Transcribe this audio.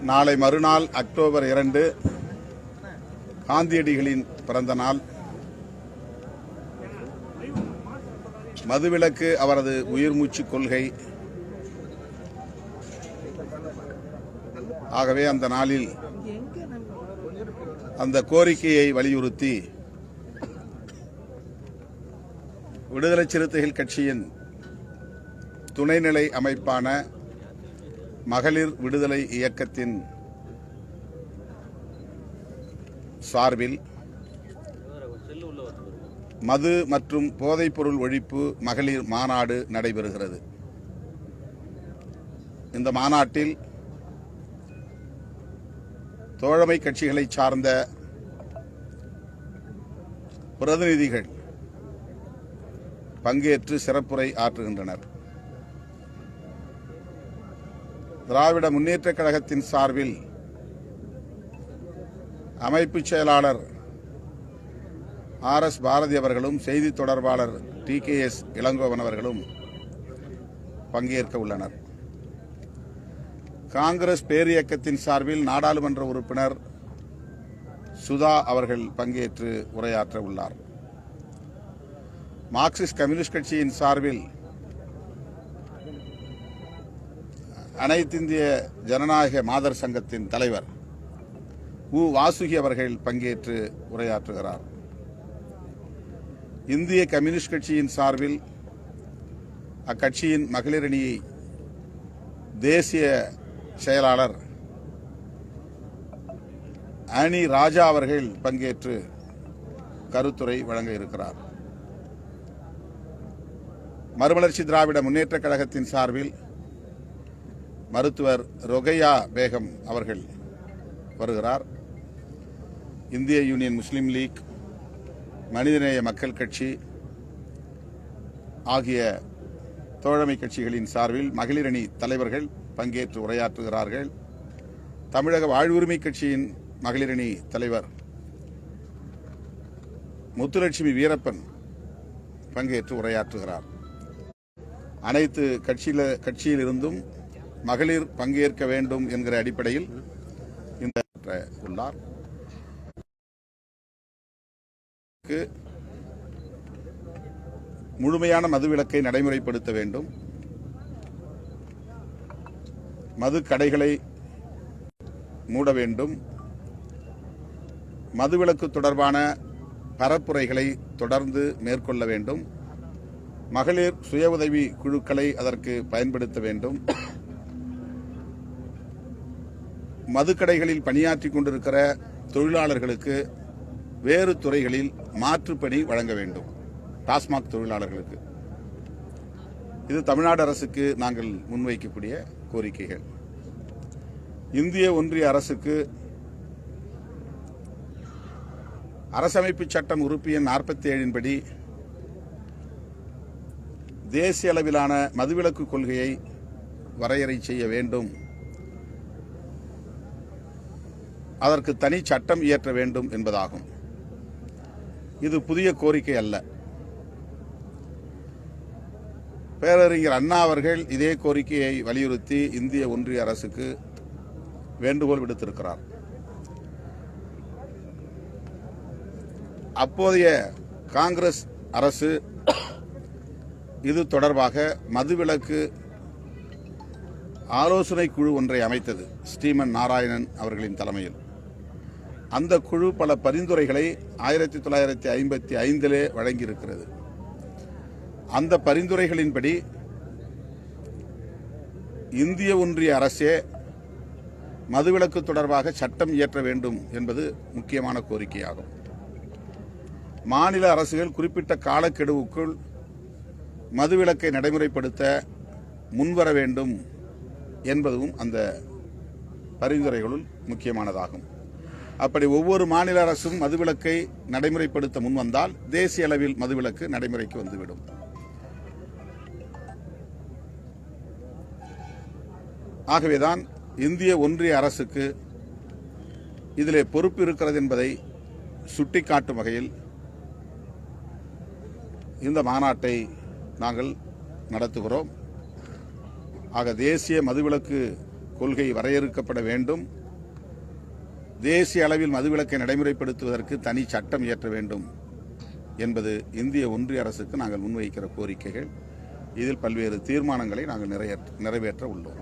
நாளை மறுநாள் அக்டோபர் 2 காந்தியடிகளின் பிறந்த நாள். மதுவிலக்கு அவரது உயிர்மூச்சு கொள்கை. ஆகவே அந்த நாளில் அந்த கோரிக்கையை வலியுறுத்தி விடுதலை சிறுத்தைகள் கட்சியின் துணைநிலை அமைப்பான மகளிர் விடுதலை இயக்கத்தின் சார்பில் மது மற்றும் போதைப்பொருள் ஒழிப்பு மகளிர் மாநாடு நடைபெறுகிறது. இந்த மாநாட்டில் தோழமை கட்சிகளை சார்ந்த பிரதிநிதிகள் பங்கேற்று சிறப்புரை ஆற்றுகின்றனர். திராவிட முன்னேற்றக் கழகத்தின் சார்பில் அமைப்பு செயலாளர் RS பாரதி அவர்களும் செய்தி தொடர்பாளர் TKS இளங்கோவன் அவர்களும் பங்கேற்க உள்ளனர். காங்கிரஸ் பேரியக்கத்தின் சார்பில் நாடாளுமன்ற உறுப்பினர் சுதா அவர்கள் பங்கேற்று உரையாற்ற உள்ளார். மார்க்சிஸ்ட் கம்யூனிஸ்ட் கட்சியின் சார்பில் அனைத்திந்திய ஜனநாயக மாதர் சங்கத்தின் தலைவர் வாசுகி அவர்கள் பங்கேற்று உரையாற்றுகிறார். இந்திய கம்யூனிஸ்ட் கட்சியின் சார்பில் அக்கட்சியின் மகளிரணி தேசிய செயலாளர் ஆனி ராஜா அவர்கள் பங்கேற்று கருத்துரை வழங்க இருக்கிறார். மறுமலர்ச்சி திராவிட முன்னேற்றக் கழகத்தின் சார்பில் மருத்துவர் ரொகையா பேகம் அவர்கள் வருகிறார். இந்திய யூனியன் முஸ்லீம் லீக், மனிதநேய மக்கள் கட்சி ஆகிய தோழமை கட்சிகளின் சார்பில் மகளிரணி தலைவர்கள் பங்கேற்று உரையாற்றுகிறார்கள். தமிழக வாழ்வுரிமை கட்சியின் மகளிரணி தலைவர் முத்துலட்சுமி வீரப்பன் பங்கேற்று உரையாற்றுகிறார். அனைத்து கட்சியிலிருந்தும் மகளிர் பங்கேற்க வேண்டும் என்கிற அடிப்படையில் இந்த உள்ளார். முழுமையான மதுவிலக்கை நடைமுறைப்படுத்த வேண்டும். மது கடைகளை மூட வேண்டும். மதுவிலக்கு தொடர்பான பரப்புரைகளை தொடர்ந்து மேற்கொள்ள வேண்டும். மகளிர் சுய உதவி குழுக்களை அதற்கு பயன்படுத்த வேண்டும். மதுக்கடைகளில் பணியாற்றிக் கொண்டிருக்கிற தொழிலாளர்களுக்கு வேறு துறைகளில் மாற்றுப்பணி வழங்க வேண்டும். டாஸ்மாக் தொழிலாளர்களுக்கு. இது தமிழ்நாடு அரசுக்கு நாங்கள் முன்வைக்கக்கூடிய கோரிக்கைகள். இந்திய ஒன்றிய அரசுக்கு அரசமைப்பு சட்டம் உறுப்பு எண் 47 படி தேசிய அளவிலான மதுவிலக்கு கொள்கையை வரையறை செய்ய வேண்டும். அதற்கு தனி சட்டம் இயற்ற வேண்டும் என்பதாகும். இது புதிய கோரிக்கை அல்ல. பேரறிஞர் அண்ணா அவர்கள் இதே கோரிக்கையை வலியுறுத்தி இந்திய ஒன்றிய அரசுக்கு வேண்டுகோள் விடுத்திருக்கிறார். அப்போதைய காங்கிரஸ் அரசு இது தொடர்பாக மதுவிலக்கு ஆலோசனை குழு ஒன்றை அமைத்தது, ஸ்ரீமன் நாராயணன் அவர்களின் தலைமையில். அந்த குழு பல பரிந்துரைகளை 1955 வழங்கியிருக்கிறது. அந்த பரிந்துரைகளின்படி இந்திய ஒன்றிய அரசே மதுவிலக்கு தொடர்பாக சட்டம் இயற்ற வேண்டும் என்பது முக்கியமான கோரிக்கையாகும். மாநில அரசுகள் குறிப்பிட்ட காலக்கெடுவுக்குள் மதுவிலக்கை நடைமுறைப்படுத்த முன்வர வேண்டும் என்பதும் அந்த பரிந்துரைகளுள் முக்கியமானதாகும். அப்படி ஒவ்வொரு மாநில அரசும் மதுவிலக்கை நடைமுறைப்படுத்த முன்வந்தால் தேசிய அளவில் மதுவிலக்கு நடைமுறைக்கு வந்துவிடும். ஆகவேதான் இந்திய ஒன்றிய அரசுக்கு இதிலே பொறுப்பு இருக்கிறது என்பதை சுட்டிக்காட்டும் வகையில் இந்த மாநாட்டை நாங்கள் நடத்துகிறோம். ஆக தேசிய மதுவிலக்கு கொள்கை வரையறுக்கப்பட வேண்டும். தேசிய அளவில் மதுவிலக்கை நடைமுறைப்படுத்துவதற்கு தனி சட்டம் இயற்ற வேண்டும் என்பது இந்திய ஒன்றிய அரசுக்கு நாங்கள் முன்வைக்கிற கோரிக்கைகள். இதில் பல்வேறு தீர்மானங்களை நாங்கள் நிறைவேற்ற உள்ளோம்.